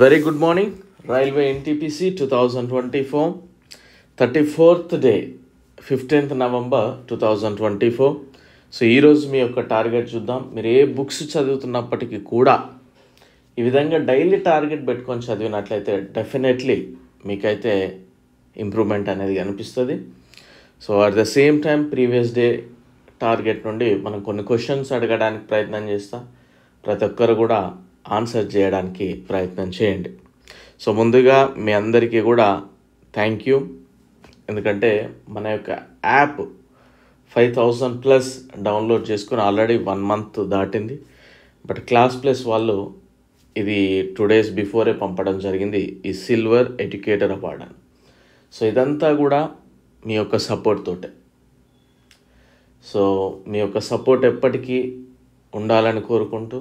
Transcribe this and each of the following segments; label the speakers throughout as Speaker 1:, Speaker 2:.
Speaker 1: Very good morning. Railway NTPC 2024, 34th day, 15th November 2024. So ఈరోజు మీ యొక్క target చూద్దాం. మీరు ఏ బుక్స్ చదువుతున్నప్పటికీ కూడా ఈ విధంగా డైలీ టార్గెట్ పెట్టుకొని చదివినట్లయితే డెఫినెట్లీ మీకైతే ఇంప్రూవ్మెంట్ అనేది కనిపిస్తుంది. So at the same time previous day target నుండి మనం కొన్ని క్వశ్చన్స్ అడగడానికి ప్రయత్నం చేస్తాం. ప్రతి ఒక్కరు కూడా ఆన్సర్ చేయడానికి ప్రయత్నం చేయండి. సో ముందుగా మీ అందరికీ కూడా థ్యాంక్ యూ. ఎందుకంటే మన యొక్క యాప్ 5000+ డౌన్లోడ్ చేసుకుని ఆల్రెడీ 1 month దాటింది. బట్ క్లాస్ ప్లస్ వాళ్ళు ఇది 2 days బిఫోరే పంపడం జరిగింది, ఈ సిల్వర్ ఎడ్యుకేటర్ అవార్డ్ అని. సో ఇదంతా కూడా మీ యొక్క సపోర్ట్ తోటే. సో మీ యొక్క సపోర్ట్ ఎప్పటికీ ఉండాలని కోరుకుంటూ,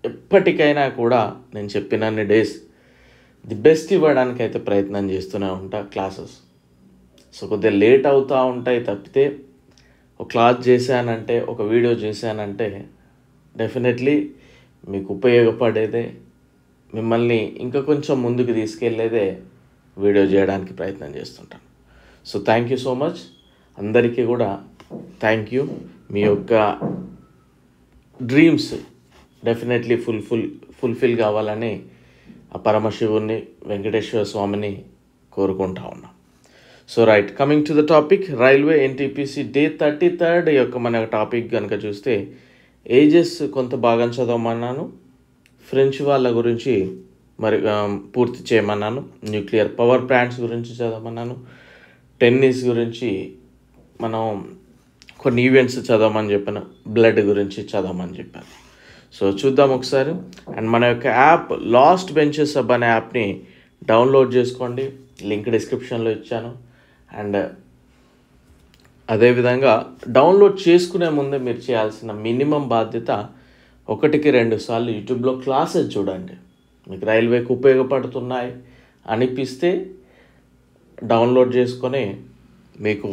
Speaker 1: ఎప్పటికైనా కూడా నేను చెప్పినన్ని డేస్ ది బెస్ట్ ఇవ్వడానికి అయితే ప్రయత్నం చేస్తూనే ఉంటా క్లాసెస్. సో కొద్దిగా లేట్ అవుతూ ఉంటాయి తప్పితే, ఒక క్లాస్ చేశానంటే, ఒక వీడియో చేశానంటే డెఫినెట్లీ మీకు ఉపయోగపడేదే, మిమ్మల్ని ఇంకా కొంచెం ముందుకు తీసుకెళ్ళేదే వీడియో చేయడానికి ప్రయత్నం చేస్తుంటాను. So thank you so much. అందరికీ కూడా థ్యాంక్ యూ. మీ యొక్క డ్రీమ్స్ డెఫినెట్లీ ఫుల్ఫిల్ కావాలని ఆ పరమశివుని వెంకటేశ్వర స్వామిని కోరుకుంటా ఉన్నాం. So right, coming to the topic, railway NTPC day 33rd యొక్క మన టాపిక్ కనుక చూస్తే, ఏజెస్ కొంత భాగం చదవమన్నాను, ఫ్రెంచ్ వాళ్ళ గురించి మరి పూర్తి చేయమన్నాను, న్యూక్లియర్ పవర్ ప్లాంట్స్ గురించి చదవమన్నాను, టెన్నిస్ గురించి మనం కొన్ని ఈవెంట్స్ చదవమని చెప్పాను, బ్లడ్ గురించి చదవమని చెప్పాను. సో చూద్దాం ఒకసారి. అండ్ మన యొక్క యాప్ లాస్ట్ బెంచెస్ హబ్ అనే యాప్ని డౌన్లోడ్ చేసుకోండి, లింక్ డిస్క్రిప్షన్లో ఇచ్చాను. అండ్ అదేవిధంగా డౌన్లోడ్ చేసుకునే ముందే మీరు చేయాల్సిన మినిమం బాధ్యత 1-2 సార్లు యూట్యూబ్లో క్లాసెస్ చూడండి. మీకు రైల్వేకి ఉపయోగపడుతున్నాయి అనిపిస్తే డౌన్లోడ్ చేసుకొని మీకు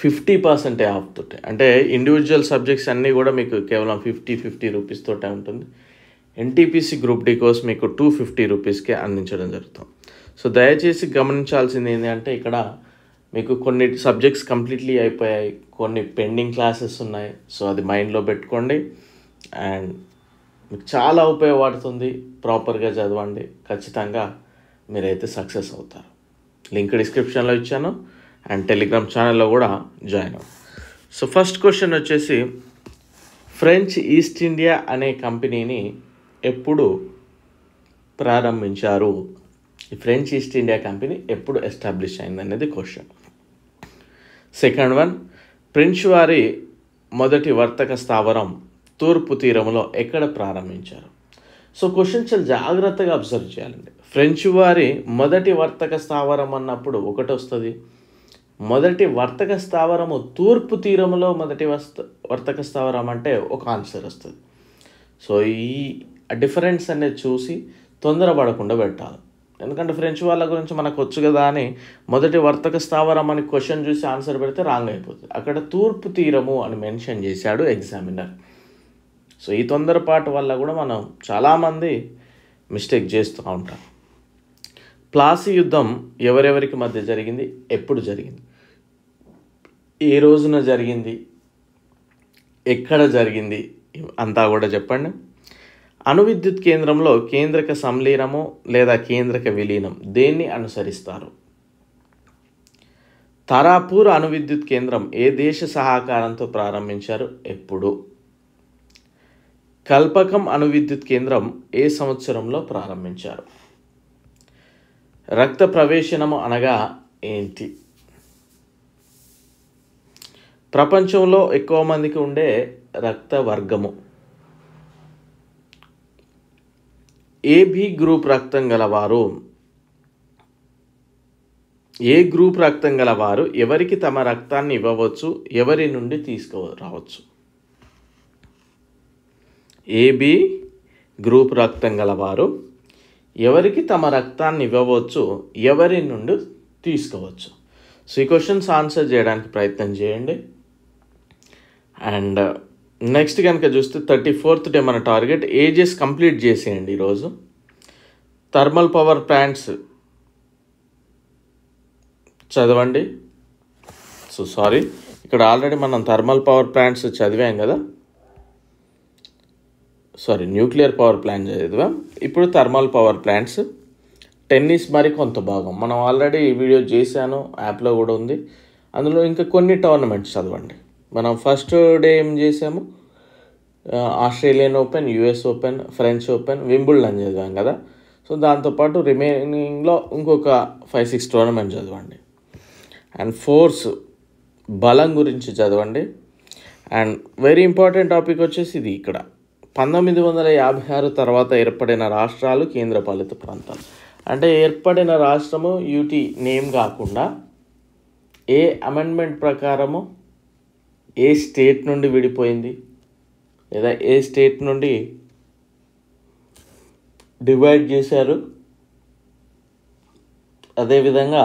Speaker 1: 50% ఆఫ్ తోటే, అంటే ఇండివిజువల్ సబ్జెక్ట్స్ అన్నీ కూడా మీకు కేవలం 50 రూపీస్ తోటే ఉంటుంది. ఎన్టీపీసీ గ్రూప్ డి కోర్స్ మీకు 250 రూపీస్కే అందించడం జరుగుతుంది. సో దయచేసి గమనించాల్సింది ఏంటంటే, ఇక్కడ మీకు కొన్ని సబ్జెక్ట్స్ కంప్లీట్లీ అయిపోయాయి, కొన్ని పెండింగ్ క్లాసెస్ ఉన్నాయి. సో అది మైండ్లో పెట్టుకోండి. అండ్ మీకు చాలా ఉపయోగపడుతుంది. ప్రాపర్గా చదవండి, ఖచ్చితంగా మీరైతే సక్సెస్ అవుతారు. లింక్ డిస్క్రిప్షన్లో ఇచ్చాను. అండ్ టెలిగ్రామ్ ఛానల్లో కూడా జాయిన్ అవ్వండి. సో ఫస్ట్ క్వశ్చన్ వచ్చేసి, ఫ్రెంచ్ ఈస్ట్ ఇండియా అనే కంపెనీని ఎప్పుడు ప్రారంభించారు? ఈ ఫ్రెంచ్ ఈస్ట్ ఇండియా కంపెనీ ఎప్పుడు ఎస్టాబ్లిష్ అయింది అనేది క్వశ్చన్. సెకండ్ వన్, ఫ్రెంచ్ వారి మొదటి వర్తక స్థావరం తూర్పు తీరంలో ఎక్కడ ప్రారంభించారు? సో క్వశ్చన్ చాలా జాగ్రత్తగా అబ్జర్వ్ చేయాలండి. ఫ్రెంచ్ వారి మొదటి వర్తక స్థావరం అన్నప్పుడు ఒకటి వస్తుంది. మొదటి వర్తక స్థావరము తూర్పు తీరంలో మొదటి వర్తక స్థావరం అంటే ఒక ఆన్సర్ వస్తుంది. సో ఈ డిఫరెన్స్ అనేది చూసి తొందరపడకుండా పెట్టాలి. ఎందుకంటే ఫ్రెంచ్ వాళ్ళ గురించి మనకు వచ్చు కదా అని మొదటి వర్తక స్థావరం అని క్వశ్చన్ చూసి ఆన్సర్ పెడితే రాంగ్ అయిపోతుంది. అక్కడ తూర్పు తీరము అని మెన్షన్ చేశాడు ఎగ్జామినర్. సో ఈ తొందరపాటు వల్ల కూడా మనం చాలామంది మిస్టేక్ చేస్తూ ఉంటాం. ప్లాసీ యుద్ధం ఎవరెవరికి మధ్య జరిగింది, ఎప్పుడు జరిగింది, ఏ రోజున జరిగింది, ఎక్కడ జరిగింది అంతా కూడా చెప్పండి. అణువిద్యుత్ కేంద్రంలో కేంద్రక సంలీనము లేదా కేంద్రక విలీనం దేన్ని అనుసరిస్తారు? తారాపూర్ అణువిద్యుత్ కేంద్రం ఏ దేశ సహకారంతో ప్రారంభించారు, ఎప్పుడు? కల్పకం అణువిద్యుత్ కేంద్రం ఏ సంవత్సరంలో ప్రారంభించారు? రక్త ప్రవేశనము అనగా ఏంటి? ప్రపంచంలో ఎక్కువ మందికి ఉండే రక్త వర్గము? ఏబి గ్రూప్ రక్తం గలవారు. ఏ గ్రూప్ రక్తం గలవారు ఎవరికి తమ రక్తాన్ని ఇవ్వవచ్చు, ఎవరి నుండి తీసుకురావచ్చు? ఏబి గ్రూప్ రక్తం గలవారు ఎవరికి తమ రక్తాన్ని ఇవ్వవచ్చు, ఎవరి నుండి తీసుకోవచ్చు? సో ఈ క్వశ్చన్స్ ఆన్సర్ చేయడానికి ప్రయత్నం చేయండి. అండ్ నెక్స్ట్ కనుక చూస్తే 34th డే మన టార్గెట్ ఏజెస్ కంప్లీట్ చేసేయండి ఈరోజు. థర్మల్ పవర్ ప్లాంట్స్ చదవండి. సారీ, ఇక్కడ ఆల్రెడీ మనం థర్మల్ పవర్ ప్లాంట్స్ చదివాం కదా, న్యూక్లియర్ పవర్ ప్లాంట్ చదివాం. ఇప్పుడు థర్మల్ పవర్ ప్లాంట్స్. టెన్నిస్ మరి కొంత భాగం మనం ఆల్రెడీ వీడియో చేశాను, యాప్లో కూడా ఉంది. అందులో ఇంకా కొన్ని టోర్నమెంట్స్ చదవండి. మనం ఫస్ట్ డే ఏం చేసాము, Australian open, US open, French open, Wimbledon చదివాం కదా. సో దాంతోపాటు రిమైనింగ్లో ఇంకొక 5-6 టోర్నమెంట్ చదవండి. అండ్ ఫోర్స్, బలం గురించి చదవండి. అండ్ వెరీ ఇంపార్టెంట్ టాపిక్ వచ్చేసి ఇది. ఇక్కడ 1956 తర్వాత ఏర్పడిన రాష్ట్రాలు, కేంద్రపాలిత ప్రాంతాలు. అంటే ఏర్పడిన రాష్ట్రము యూటీ నేమ్ కాకుండా ఏ అమెండ్మెంట్ ప్రకారము ఏ స్టేట్ నుండి విడిపోయింది, లేదా ఏ స్టేట్ నుండి డివైడ్ చేశారు. అదేవిధంగా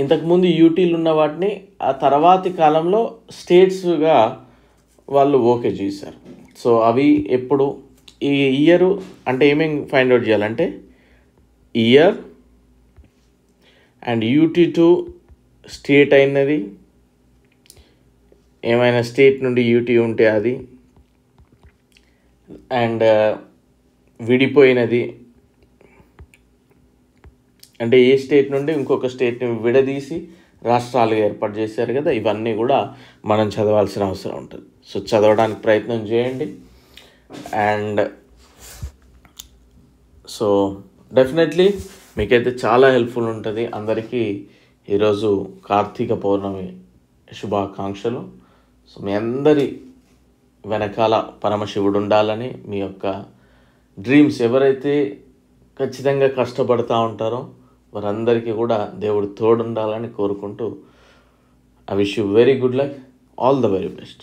Speaker 1: ఇంతకుముందు యూటీలు ఉన్న వాటిని ఆ తర్వాతి కాలంలో స్టేట్స్గా వాళ్ళు ఓకే చేశారు. సో అవి ఎప్పుడు, ఈ ఇయర్ అంటే ఏమేమి ఫైండ్ అవుట్ చేయాలంటే ఇయర్ అండ్ UT2 స్టేట్ అయినది, ఏమైనా స్టేట్ నుండి యూటీ ఉంటే అది, అండ్ విడిపోయినది అంటే ఏ స్టేట్ నుండి ఇంకొక స్టేట్ని విడదీసి రాష్ట్రాలుగా ఏర్పాటు చేశారు కదా. ఇవన్నీ కూడా మనం చదవాల్సిన అవసరం ఉంటుంది. సో చదవడానికి ప్రయత్నం చేయండి. అండ్ సో డెఫినెట్లీ మీకైతే చాలా హెల్ప్ఫుల్ ఉంటుంది. అందరికీ ఈరోజు కార్తీక పౌర్ణమి శుభాకాంక్షలు. సో మీ అందరి వెనకాల పరమశివుడు ఉండాలని, మీ యొక్క డ్రీమ్స్ ఎవరైతే ఖచ్చితంగా కష్టపడుతూ ఉంటారో వారందరికీ కూడా దేవుడు తోడుండాలని కోరుకుంటూ, I wish you very good luck, all the very best.